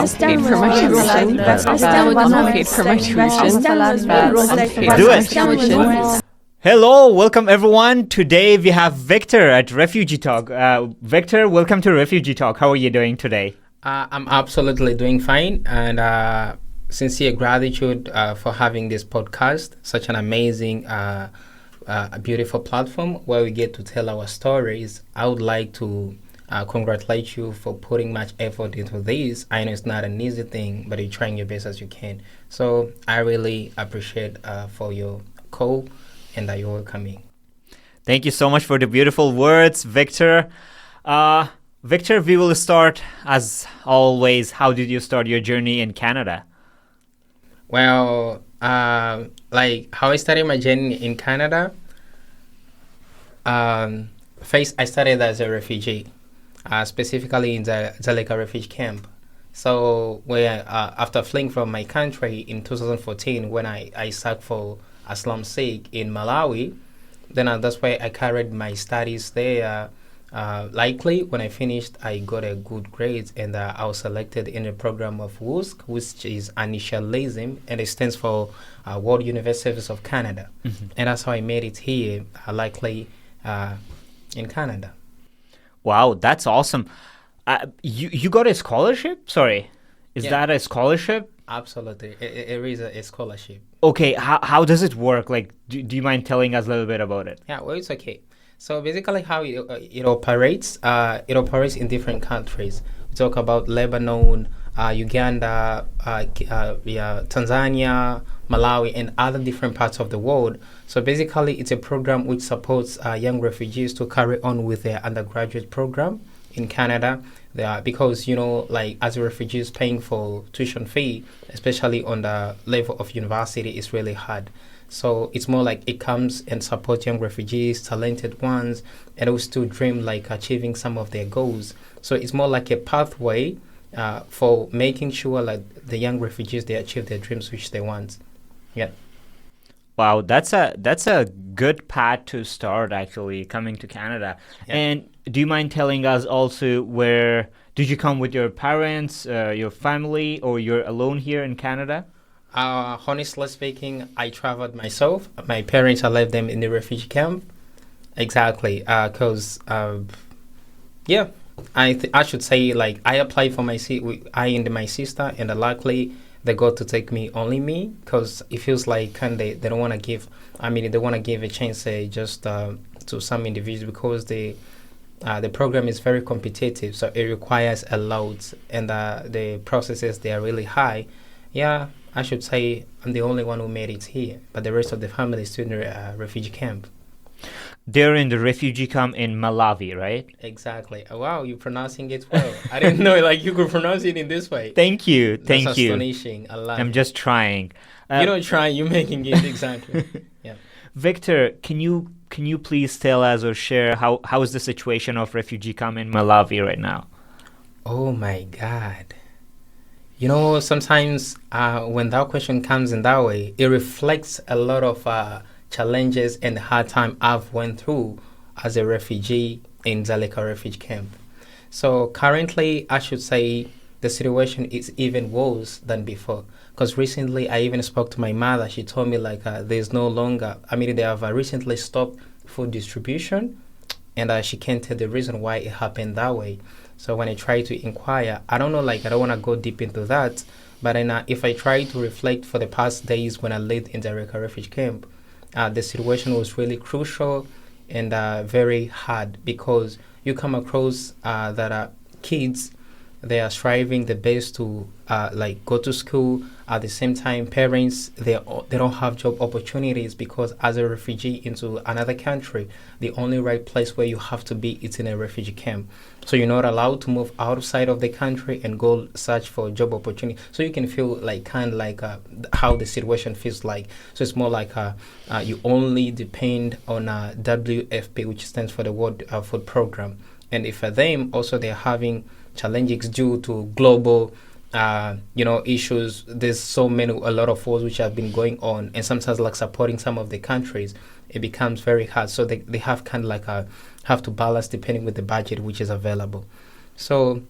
paid for my tuition. That's bad. I'm paid for my tuition. Do it. Hello, welcome everyone. Today we have Victor at Refugee Talk. Victor, welcome to Refugee Talk. How are you doing today? I'm absolutely doing fine, and sincere gratitude for having this podcast, such an amazing, beautiful platform where we get to tell our stories. I would like to congratulate you for putting much effort into this. I know it's not an easy thing, but you're trying your best as you can. So I really appreciate for your call and that you're welcoming. Thank you so much for the beautiful words, Victor. Victor, we will start as always. How did you start your journey in Canada? Well, like how I started my journey in Canada. First, I started as a refugee, specifically in the Dzaleka refugee camp. So, where after fleeing from my country in 2014, when I sought for asylum seek in Malawi, then that's why I carried my studies there. Likely, when I finished, I got a good grade, and I was selected in a program of WUSC, which is initialism, and it stands for World Universities of Canada. Mm-hmm. And that's how I made it here, likely in Canada. Wow, that's awesome. You got a scholarship? Sorry, is that a scholarship? Absolutely, it is a scholarship. Okay, how does it work? Like, do you mind telling us a little bit about it? Yeah, well, it's okay. So basically how it operates in different countries. We talk about Lebanon, Uganda, Tanzania, Malawi, and other different parts of the world. So basically it's a program which supports young refugees to carry on with their undergraduate program in Canada. Because, like as a refugee paying for tuition fee, especially on the level of university, is really hard. So it's more like it comes and supports young refugees, talented ones, and also to dream like achieving some of their goals. So it's more like a pathway for making sure like the young refugees, they achieve their dreams which they want. Yeah. Wow, that's a good path to start actually coming to Canada. Yeah. And do you mind telling us also where did you come with your parents, your family, or you're alone here in Canada? Honestly speaking, I traveled myself. My parents, I left them in the refugee camp. Exactly, because I should say like I applied for my I and my sister, and luckily they got to take me, because it feels like they don't want to give. They want to give a chance just to some individuals, because the program is very competitive, so it requires a lot, and the processes, they are really high. Yeah. I should say I'm the only one who made it here, but the rest of the family is still in the refugee camp. They're in the refugee camp in Malawi, right? Exactly. Wow, you're pronouncing it well. I didn't know like you could pronounce it in this way. Thank you. That's astonishing. I love I'm just trying. You're not trying, you're making it exactly. Yeah. Victor, can you please tell us or share how is the situation of refugee camp in Malawi right now? Oh my God. Sometimes when that question comes in that way, it reflects a lot of challenges and hard time I've went through as a refugee in Dzaleka refugee camp. So currently, I should say the situation is even worse than before. Because recently, I even spoke to my mother. She told me like there's no longer. They have recently stopped food distribution, and she can't tell the reason why it happened that way. So when I try to inquire, I don't know, I don't want to go deep into that. But if I try to reflect for the past days when I lived in the Dzaleka refugee camp, the situation was really crucial and very hard, because you come across that kids, they are striving the best to go to school. At the same time, parents, they don't have job opportunities, because as a refugee into another country, the only right place where you have to be is in a refugee camp. So you're not allowed to move outside of the country and go search for job opportunity. So you can feel how the situation feels like. So it's more like you only depend on WFP, which stands for the World Food Program. And if for them also they're having challenges due to global issues. There's a lot of wars which have been going on, and sometimes supporting some of the countries, it becomes very hard. So they have have to balance depending with the budget which is available. So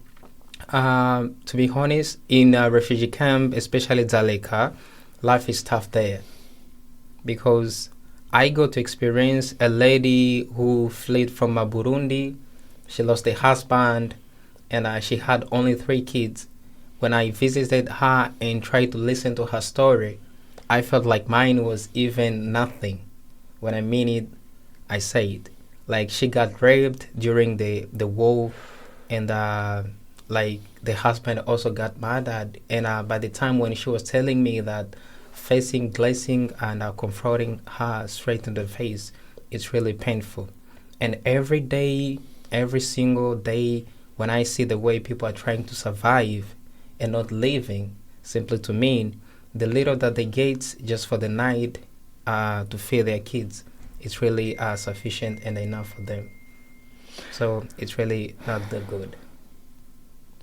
To be honest, in a refugee camp, especially Dzaleka, life is tough there because I got to experience a lady who fled from Burundi. She lost a husband and she had only 3 kids. When I visited her and tried to listen to her story, I felt like mine was even nothing. When I mean it, I say it. Like she got raped during the war, and like the husband also got murdered. And by the time when she was telling me that facing blessing and confronting her straight in the face, it's really painful. And every day, every single day, when I see the way people are trying to survive and not living simply to mean the little that they get just for the night to feed their kids, it's really sufficient and enough for them. So it's really not that good.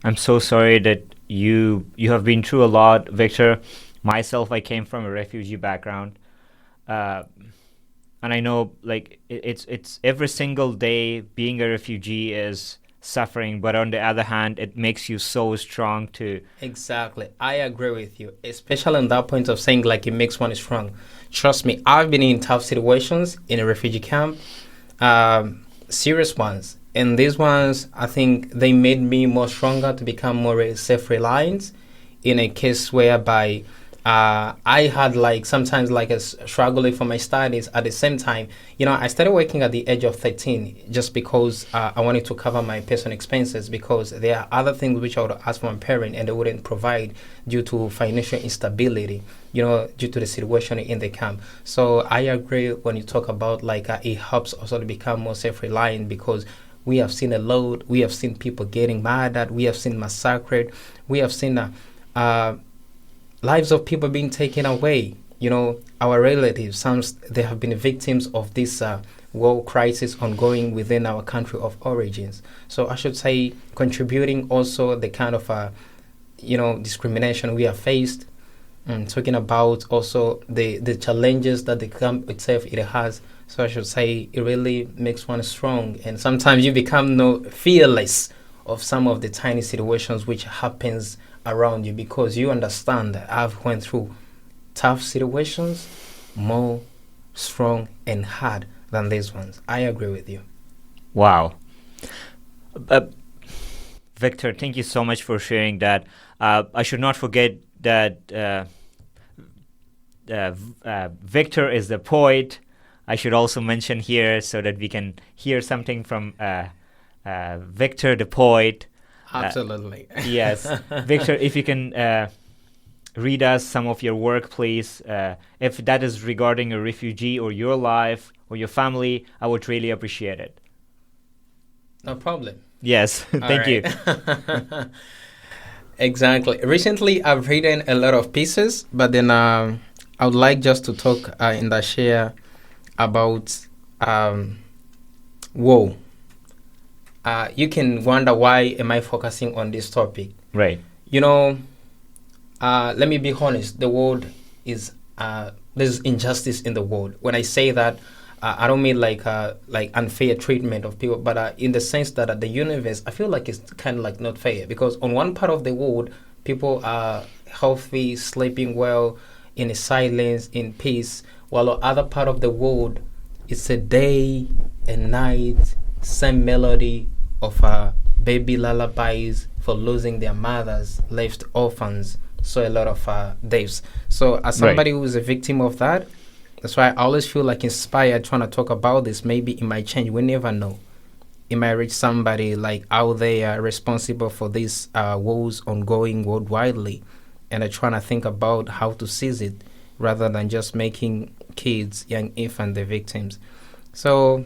I'm so sorry that you have been through a lot, Victor. Myself, I came from a refugee background, and I know like it's every single day being a refugee is suffering, but on the other hand, it makes you so strong to. Exactly. I agree with you, especially on that point of saying like it makes one strong. Trust me, I've been in tough situations in a refugee camp, serious ones. And these ones, I think they made me more stronger to become more self-reliant in a case whereby I had like sometimes like a struggling for my studies at the same time. You know, I started working at the age of 13 just because I wanted to cover my personal expenses because there are other things which I would ask from my parent and they wouldn't provide due to financial instability, you know, due to the situation in the camp. So I agree when you talk about like it helps also to become more self-reliant because we have seen a load, we have seen people getting murdered, we have seen massacred, we have seen lives of people being taken away. You know, our relatives, some they have been victims of this war crisis ongoing within our country of origins. So I should say contributing also the kind of discrimination we have faced. Talking about also the challenges that the camp itself it has. So I should say it really makes one strong, and sometimes you become fearless of some of the tiny situations which happens around you because you understand that I've went through tough situations more strong and hard than these ones. I agree with you. Wow. Victor, thank you so much for sharing that. I should not forget that Victor is the poet. I should also mention here so that we can hear something from Victor the poet. Absolutely. Yes. Victor, if you can read us some of your work, please. If that is regarding a refugee or your life or your family, I would really appreciate it. No problem. Yes. Thank you. Exactly. Recently, I've written a lot of pieces, but then I would like just to talk in the share about war. You can wonder why am I focusing on this topic? Right. You know, let me be honest. The world is there's injustice in the world. When I say that, I don't mean like unfair treatment of people, but in the sense that the universe, I feel like it's kind of like not fair because on one part of the world, people are healthy, sleeping well, in silence, in peace, while on other part of the world, it's a day and night, same melody of baby lullabies for losing their mothers, left orphans, so a lot of deaths. So as somebody who is a victim of that, that's why I always feel like inspired trying to talk about this. Maybe it might change. We never know. It might reach somebody like out there responsible for these wars ongoing worldwidely, and they're trying to think about how to seize it rather than just making kids, young infants, the victims. So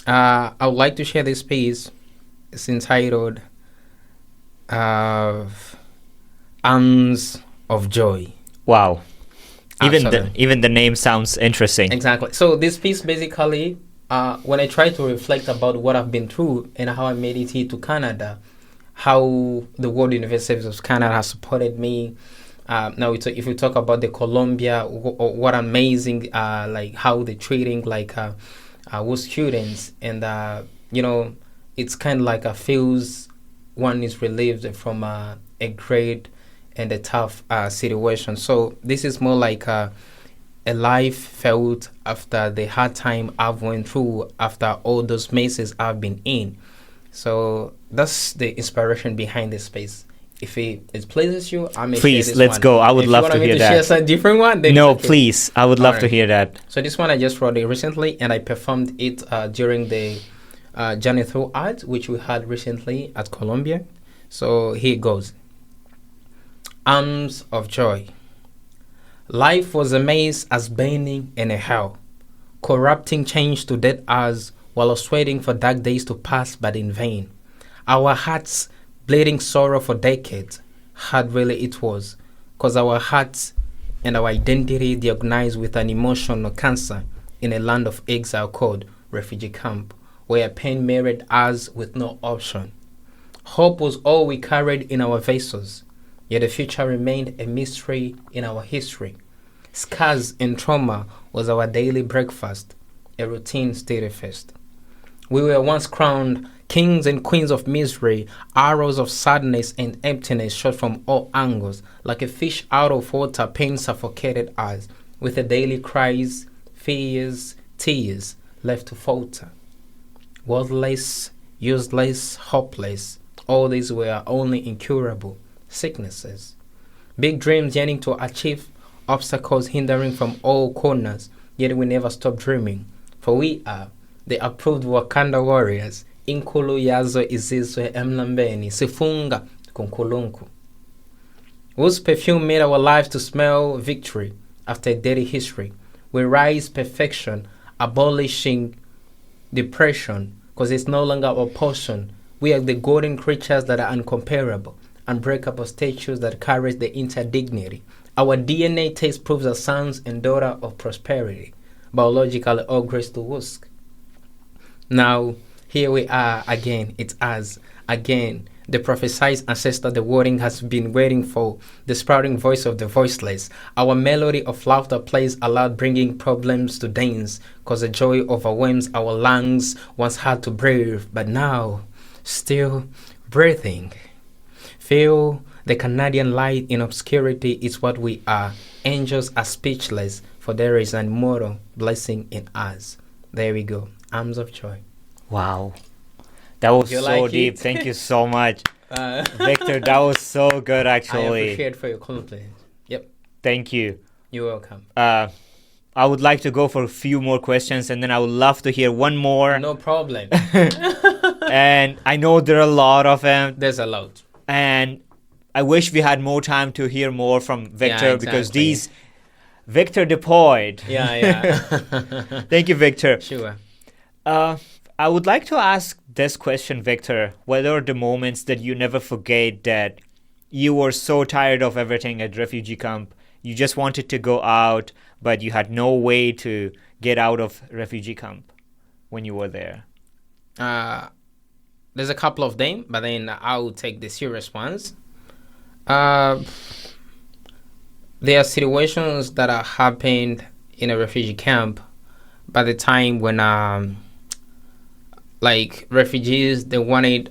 I would like to share this piece. It's entitled Arms of Joy. Wow. Absolutely. Even the name sounds interesting. Exactly. So this piece basically, when I try to reflect about what I've been through and how I made it here to Canada, how the World University of Canada has supported me. Now, if we talk about the Colombia, what amazing, like how they're treating like our students, and it's kind of like feels one is relieved from a great and a tough situation. So this is more like a life felt after the hard time I've went through, after all those messes I've been in. So that's the inspiration behind this space. If it pleases you, I may share Please, this let's one. go. I would If love you to want me hear to that. share some different one, then No, it's okay. please. I would love to Alright. hear that. So this one I just wrote it recently, and I performed it during the Journey Through Art, which we had recently at Columbia. So here it goes. Arms of joy. Life was a maze as burning in a hell, corrupting change to dead hours while I was waiting for dark days to pass, but in vain. Our hearts bleeding sorrow for decades. Hard really it was, cause our hearts and our identity diagnosed with an emotional cancer in a land of exile called refugee camp, where pain married us with no option. Hope was all we carried in our vessels, yet the future remained a mystery in our history. Scars and trauma was our daily breakfast, a routine steady fest. We were once crowned kings and queens of misery, arrows of sadness and emptiness shot from all angles, like a fish out of water, pain suffocated us, with the daily cries, fears, tears left to falter. Worthless, useless, hopeless, all these were only incurable sicknesses. Big dreams yearning to achieve, obstacles hindering from all corners, yet we never stop dreaming, for we are the approved Wakanda warriors. Inkulu yazo izizwe emlambeni sifunga kunkulunku, whose perfume made our lives to smell victory after a dirty history. We rise perfection, abolishing depression, because it's no longer our portion. We are the golden creatures that are uncomparable, unbreakable statues that carry the entire dignity. Our DNA test proves our sons and daughter of prosperity, biologically all grace to Wusk. Now, here we are again, it's us, again, the prophesied ancestor the wording has been waiting for, the sprouting voice of the voiceless. Our melody of laughter plays aloud, bringing problems to dance, cause the joy overwhelms our lungs, once hard to breathe, but now, still breathing. Feel the Canadian light in obscurity is what we are. Angels are speechless, for there is an immortal blessing in us. There we go. Arms of joy. Wow. That was You so like deep. it? Thank you so much. Victor, that was so good, I actually. appreciate for your compliment. Yep, Thank you. you're welcome. I would like to go for a few more questions, and then I would love to hear one more. No problem. And I know there are a lot of them, There's a lot. and I wish we had more time to hear more from Victor, because exactly. these Victor deployed. Yeah. Thank you, Victor. Sure. I would like to ask this question, Victor. What are the moments that you never forget, that you were so tired of everything at refugee camp, you just wanted to go out, but you had no way to get out of refugee camp when you were there? There's a couple of them, but then I'll take the serious ones. There are situations that are happened in a refugee camp by the time when like refugees, they wanted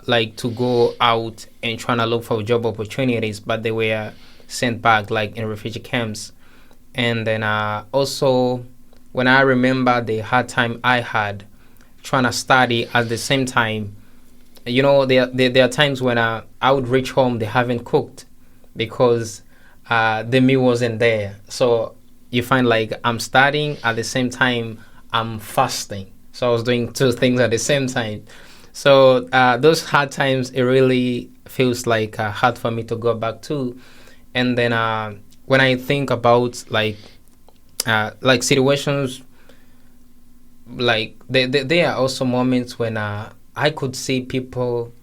like to go out and trying to look for job opportunities, but they were sent back like in refugee camps. And then also when I remember the hard time I had trying to study at the same time, you know, there are times when I would reach home, they haven't cooked because the meal wasn't there. So you find like I'm studying at the same time I'm fasting. So I was doing two things at the same time. So those hard times, it really feels like hard for me to go back to. And then when I think about like situations, like there are also moments when I could see people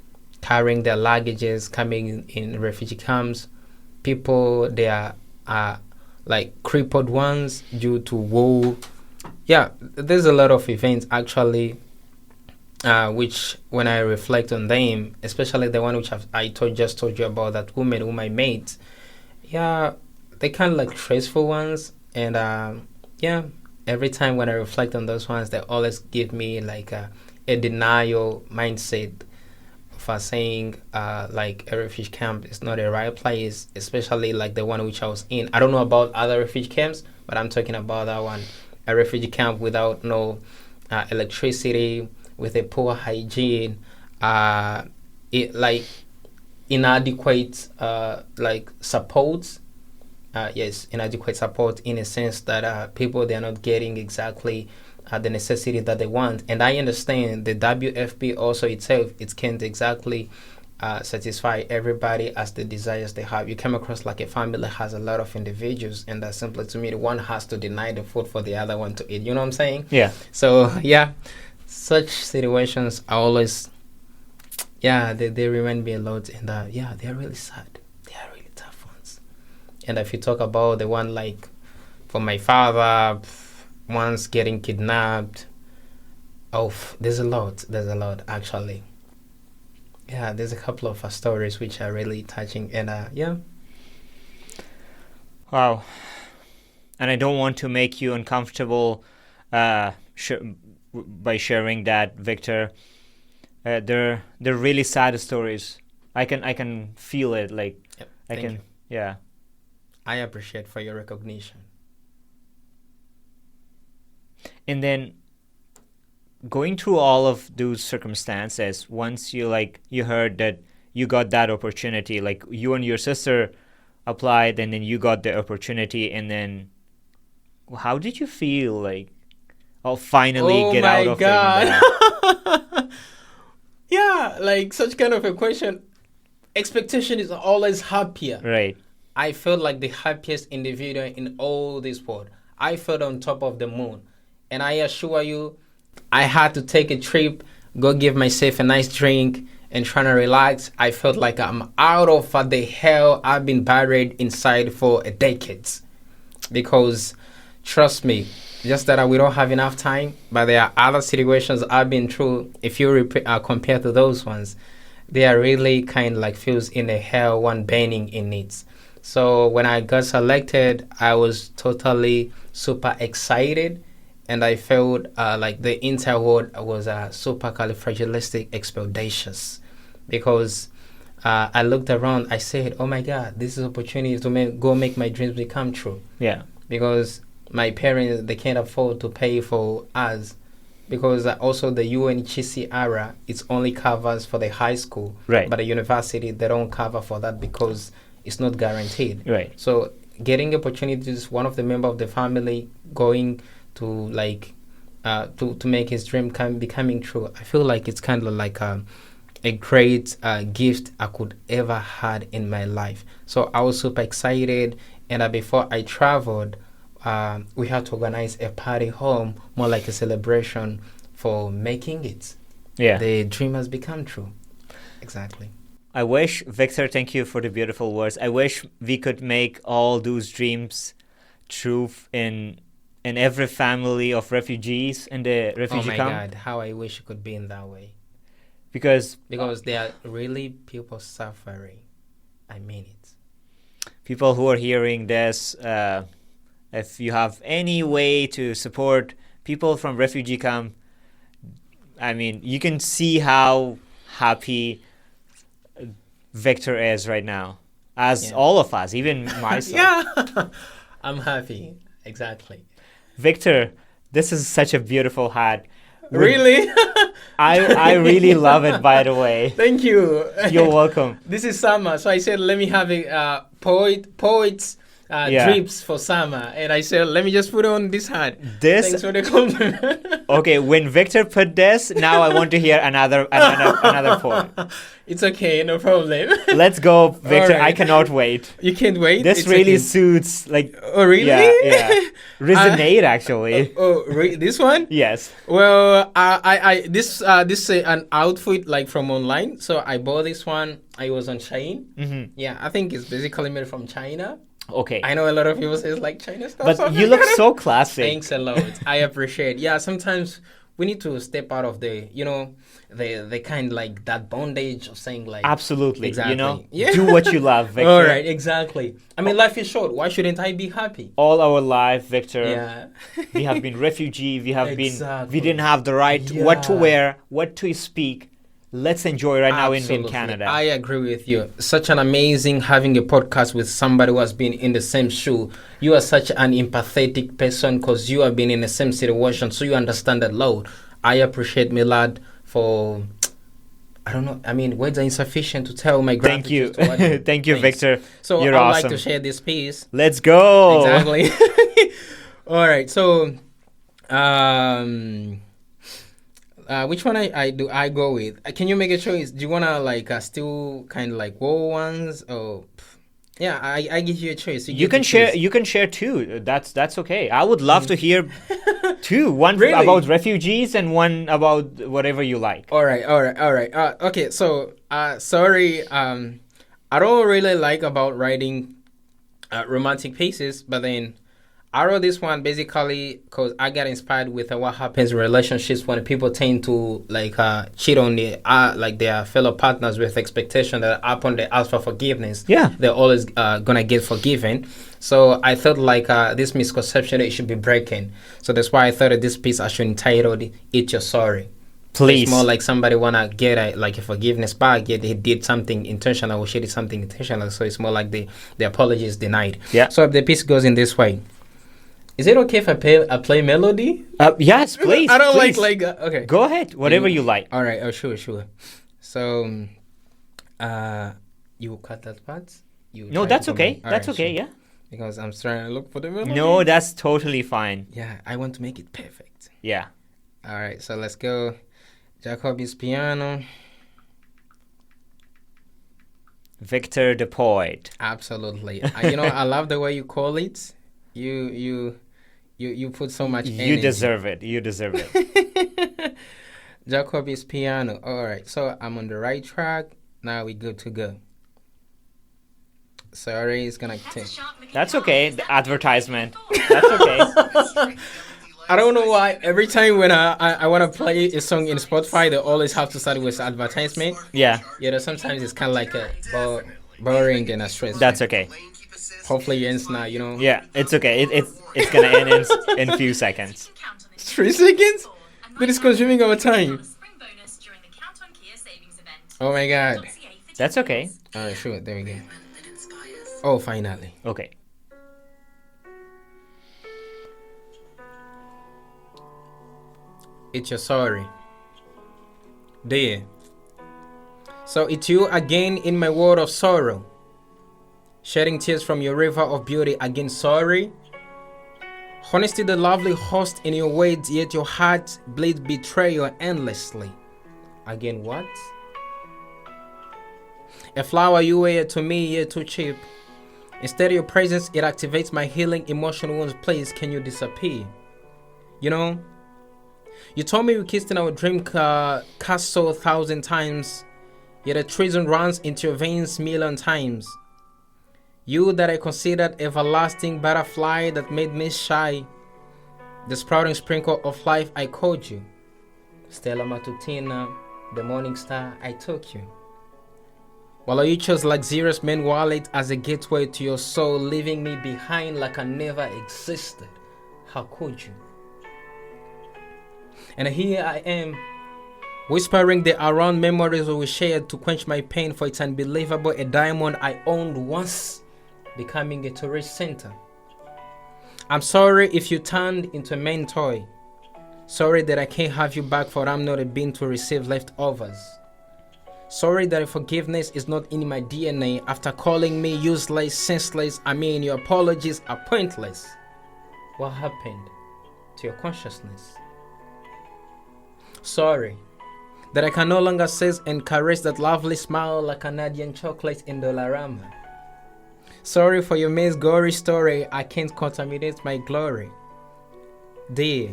carrying their luggages coming in refugee camps. People, they are like crippled ones due to war. Yeah, there's a lot of events actually, which when I reflect on them, especially the one which just told you about, that woman whom I met, yeah, they kind of like stressful ones, and yeah, every time when I reflect on those ones, they always give me like a denial mindset saying like a refugee camp is not a right place, especially like the one which I was in. I don't know about other refugee camps, but I'm talking about that one. A refugee camp without no electricity, with a poor hygiene, it like inadequate like support. Yes, inadequate support in a sense that people, they are not getting exactly the necessity that they want. And I understand the WFP also itself, it can't exactly satisfy everybody as the desires they have. You come across like a family that has a lot of individuals, and that simply to me, one has to deny the food for the other one to eat. You know what I'm saying? Yeah. So yeah, such situations are always, yeah, they remind me a lot, and yeah, they're really sad. They are really tough ones. And if you talk about the one like for my father, once getting kidnapped, there's a lot actually. Yeah, there's a couple of stories which are really touching, and yeah. Wow. And I don't want to make you uncomfortable by sharing that, Victor. They're really sad stories. I can feel it. Like, Yep, I thank can. you. Yeah. I appreciate for your recognition. And then going through all of those circumstances, once you heard that you got that opportunity, like you and your sister applied, and then you got the opportunity, and then how did you feel? Like, finally get out of God. Yeah, like such kind of a question. Expectation is always happier. Right. I felt like the happiest individual in all this world. I felt on top of the moon. And I assure you, I had to take a trip, go give myself a nice drink, and trying to relax. I felt like I'm out of the hell I've been buried inside for decades. Because, trust me, just that we don't have enough time, but there are other situations I've been through. If you compare to those ones, they are really kind of like feels in a hell, one burning in it. So when I got selected, I was totally super excited. And I felt like the entire world was supercalifragilisticexpialidocious, because I looked around. I said, "Oh my God, this is opportunity to go make my dreams become true." Yeah. Because my parents, they can't afford to pay for us, because also the UNHCR, it's only covers for the high school, right? But the university, they don't cover for that because it's not guaranteed, right? So getting opportunities, one of the member of the family going to like to make his dream becoming true, I feel like it's kind of like a great gift I could ever had in my life. So I was super excited, and before I traveled, we had to organize a party home, more like a celebration for making it. Yeah, the dream has become true. Exactly. I wish, Victor, thank you for the beautiful words. I wish we could make all those dreams true in every family of refugees in the refugee camp. Oh my God, how I wish it could be in that way. Because there are really people suffering. I mean it. People who are hearing this, if you have any way to support people from refugee camp, I mean, you can see how happy Victor is right now, as all of us, even myself. Yeah, I'm happy. Exactly. Victor, this is such a beautiful hat. Really? I really love it, by the way. Thank you. You're welcome. This is summer, so I said, let me have a poet's drips for summer. And I said, let me just put on this hat. Thanks for the compliment. Okay, when Victor put this, now I want to hear another poem. It's okay, no problem. Let's go, Victor. Right. I cannot wait. You can't wait? This really suits, like... Oh, really? Yeah. Resonate, actually. This one? Yes. Well, this is an outfit like from online. So I bought this one. I was on Shein. Mm-hmm. Yeah, I think it's basically made from China. Okay. I know a lot of people say it's like China stuff. But you look so classic. Thanks a lot. I appreciate. Yeah, sometimes we need to step out of the kind like that bondage of saying like... Absolutely. Exactly. Do what you love, Victor. All right, exactly. I mean, life is short. Why shouldn't I be happy? All our life, Victor. Yeah. We have been refugee. We have exactly. we didn't have the right what to wear, what to speak. let's enjoy right now in Absolutely. Canada. I agree with you. Such an amazing having a podcast with somebody who has been in the same shoe. You are such an empathetic person because you have been in the same situation, so you understand that load. I appreciate Milad for, I don't know, I mean, words are insufficient to tell my Thank you. gratitude. Thank you. Thank you, Victor. So You're I'd awesome. like to share this piece. Let's go. Exactly. All right. So, which one I go with? Can you make a choice? Do you wanna like still kind of like war ones or? Yeah, I give you a choice. You can share. You can share two. That's okay. I would love to hear two. One Really? about refugees and one about whatever you like. All right. Okay. So, sorry. I don't really like about writing romantic pieces, but then I wrote this one basically because I got inspired with what happens in relationships when people tend to like cheat on their fellow partners with expectation that upon they ask for forgiveness, they're always gonna get forgiven. So I thought like this misconception it should be breaking. So that's why I thought that this piece I should entitle "It's Your Sorry." Please. It's more like somebody wanna get a forgiveness back, yet they did something intentional or she did something intentional. So it's more like the apology is denied. Yeah. So the piece goes in this way. Is it okay if I play melody? Yes, please. I don't please. like okay. Go ahead, whatever you like. All right. Oh, sure. So, you cut that part. No, that's okay. That's okay. Sure. Yeah. Because I'm trying to look for the melody. No, that's totally fine. Yeah, I want to make it perfect. Yeah. All right. So let's go. Jacoby's piano. Victor the poet. Absolutely. I love the way you call it. You put so much energy. You deserve it. You deserve it. Jacoby's piano. All right. So I'm on the right track. Now we good to go. Sorry, it's gonna take. That's okay. The advertisement. That's okay. I don't know why. Every time when I want to play a song in Spotify, they always have to start with advertisement. Yeah. Sometimes it's kind of like a boring and a stress. That's okay. Hopefully it ends now, Yeah, it's okay. It's gonna end in few seconds. 3 seconds? That is consuming our time. Oh my god. That's okay. Alright, sure. There we go. Oh, finally. Okay. It's Your Sorry. Dear. So it's you again in my world of sorrow. Shedding tears from your river of beauty again, sorry. Honesty the lovely host in your words, yet your heart bleeds betrayal endlessly. Again, what? A flower you were to me, yet too cheap. Instead of your presence, it activates my healing emotional wounds. Please, can you disappear? You told me we kissed in our dream castle 1,000 times, yet a treason runs into your veins million times. You that I considered everlasting butterfly that made me shy, the sprouting sprinkle of life I called you. Stella Matutina, the morning star I took you. While you chose luxurious men wallet as a gateway to your soul, leaving me behind like I never existed. How could you? And here I am, whispering the around memories we shared to quench my pain, for it's unbelievable, a diamond I owned once becoming a tourist center. I'm sorry if you turned into a main toy. Sorry that I can't have you back, for I'm not a being to receive leftovers. Sorry that forgiveness is not in my DNA. After calling me useless, senseless, your apologies are pointless. What happened to your consciousness? Sorry that I can no longer seize and caress that lovely smile like Canadian chocolate in Dollarama. Sorry for your man's gory story, I can't contaminate my glory. Dear,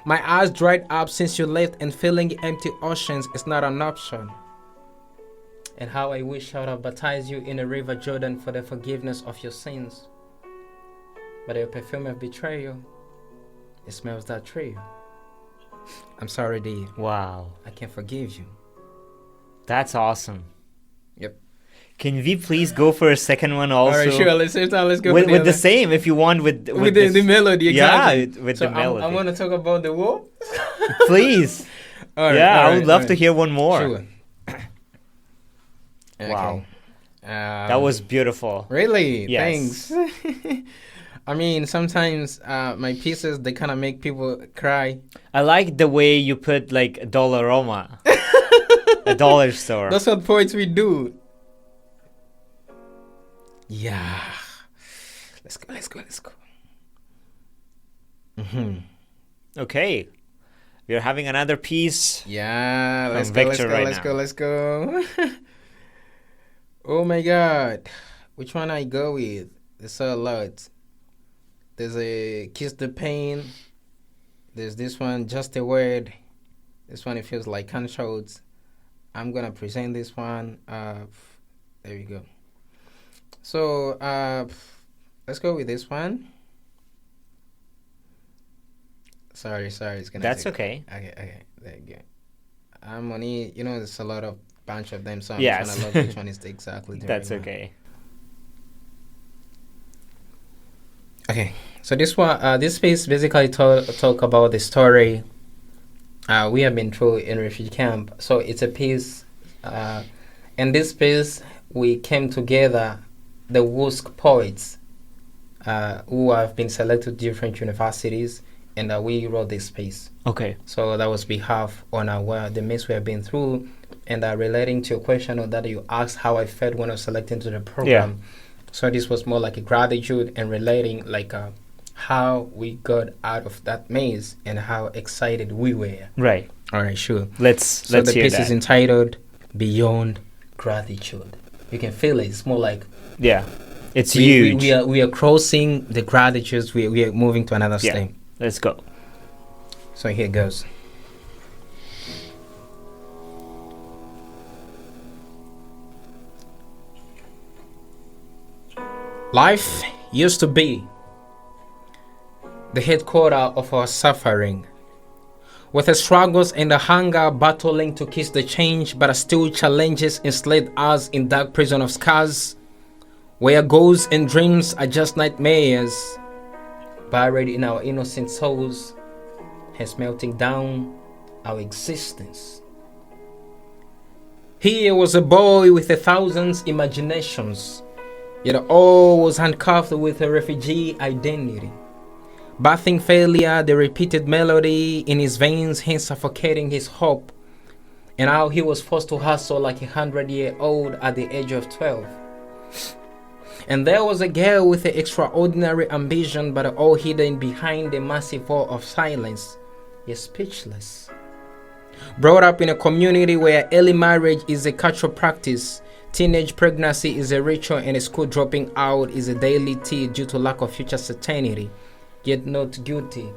my eyes dried up since you left, and filling empty oceans is not an option. And how I wish I would have baptized you in a river Jordan for the forgiveness of your sins. But your perfume of betrayal, it smells that tree. I'm sorry, dear. Wow. I can't forgive you. That's awesome. Yep. Can we please go for a second one also? Alright, sure. Let's go with the same, if you want, with the melody. Exactly. Yeah, with the melody. I want to talk about the war. Please. All right, I would love to hear one more. Sure. Wow. Okay. That was beautiful. Really? Yes. Thanks. I mean, sometimes my pieces, they kind of make people cry. I like the way you put like a Dollarama, a dollar store. That's what poets we do. Yeah. Let's go. Mm-hmm. Okay. We're having another piece. Yeah, From let's go, Victor right now. let's go. Oh my God. Which one I go with? There's a lot. There's a Kiss the Pain. There's this one, Just a Word. This one, it feels like gunshots. I'm going to present this one. There we go. So, let's go with this one. Sorry, it's gonna. That's okay. Okay, there you go. I'm on it. You know, there's a lot of bunch of them, so I'm Yes. trying to love which one is exactly. The That's right one. okay. Okay, so this one, this piece basically talk about the story we have been through in refugee camp. So it's a piece. In this piece, we came together, the WUSC poets, who have been selected to different universities. And we wrote this piece. Okay. So that was behalf on the mess we have been through, and relating to your question that you asked how I felt when I was selected to the program. Yeah. So this was more like a gratitude and relating like how we got out of that maze and how excited we were. Right. All right, sure. Let's the hear piece that. is entitled Beyond Gratitude. You can feel it. It's more like Yeah. It's huge. We are crossing the gratitudes. We are moving to another step. Let's go. So here it goes. Life used to be the headquarters of our suffering, with the struggles and the hunger battling to kiss the change, but still challenges enslaved us in dark prison of scars, where goals and dreams are just nightmares, buried in our innocent souls, hence melting down our existence. Here was a boy with 1,000 imaginations, yet all was handcuffed with a refugee identity. Bathing failure, the repeated melody in his veins, hence suffocating his hope, and how he was forced to hustle like a 100-year-old at the age of 12. And there was a girl with an extraordinary ambition, but all hidden behind a massive wall of silence, yet speechless. Brought up in a community where early marriage is a cultural practice, teenage pregnancy is a ritual, and a school dropping out is a daily tea due to lack of future certainty, yet not guilty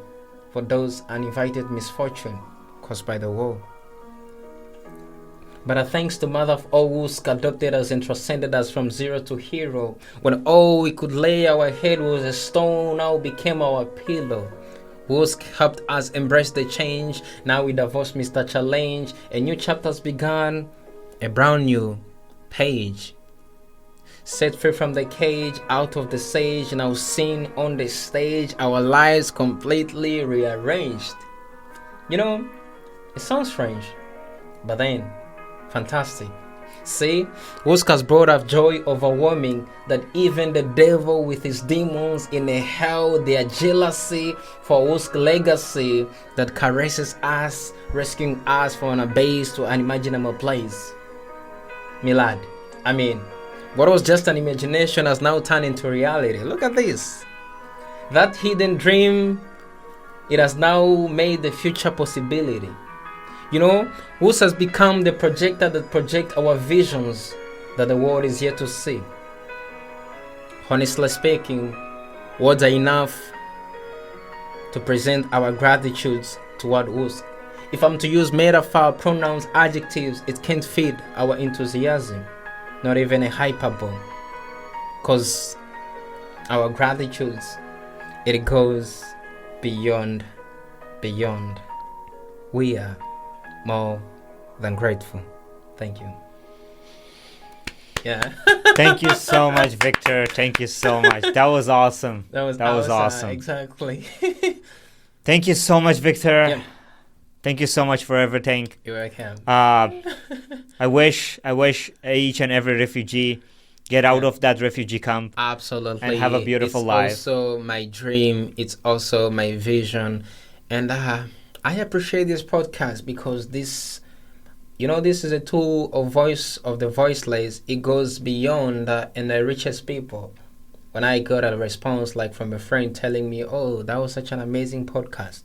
for those uninvited misfortune caused by the war. But thanks to Mother of all who adopted us and transcended us from zero to hero, when all we could lay our head was a stone, now became our pillow. Who's helped us embrace the change, now we divorce Mr. Challenge, a new chapter's begun, a brand new page. Set free from the cage, out of the sage, now seen on the stage, our lives completely rearranged. You know, it sounds strange, but then fantastic. See, Oscar's brought up joy overwhelming that even the devil with his demons in a hell, their jealousy for Oscar's legacy that caresses us, rescuing us from a base to an unimaginable place. Milad, I mean, what was just an imagination has now turned into reality. Look at this. That hidden dream, it has now made the future possibility. You know, Wus has become the projector that projects our visions that the world is yet to see. Honestly speaking, words are enough to present our gratitudes toward Wus. If I'm to use metaphor, pronouns, adjectives, it can't fit our enthusiasm, not even a hyperbole. Because our gratitudes, it goes beyond. We are more than grateful. Thank you. Yeah. Thank you so much, Victor. Thank you so much. That was awesome. That was awesome. Exactly. Thank you so much, Victor. Yeah. Thank you so much for everything. You're welcome. I wish each and every refugee get out of that refugee camp. Absolutely. And have a beautiful life. It's also my dream. It's also my vision. And I appreciate this podcast because this is a tool of the voiceless. It goes beyond and it reaches people. When I got a response like from a friend telling me, "Oh, that was such an amazing podcast,"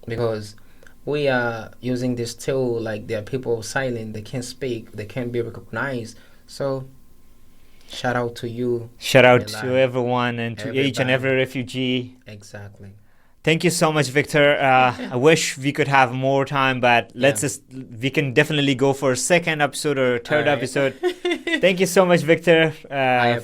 because we are using this tool, like there are people silent, they can't speak, they can't be recognized. So shout out to you. Shout out to everyone and to each and every refugee. Exactly. Thank you so much, Victor. I wish we could have more time, but we can definitely go for a second episode or third episode. Thank you so much, Victor,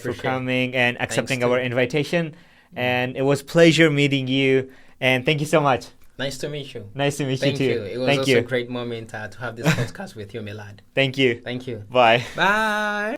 for coming and accepting our invitation. And it was pleasure meeting you. And thank you so much. Nice to meet you. Nice to meet you too. It was also a great moment to have this podcast with you, Milad. Thank you. Thank you. Bye. Bye.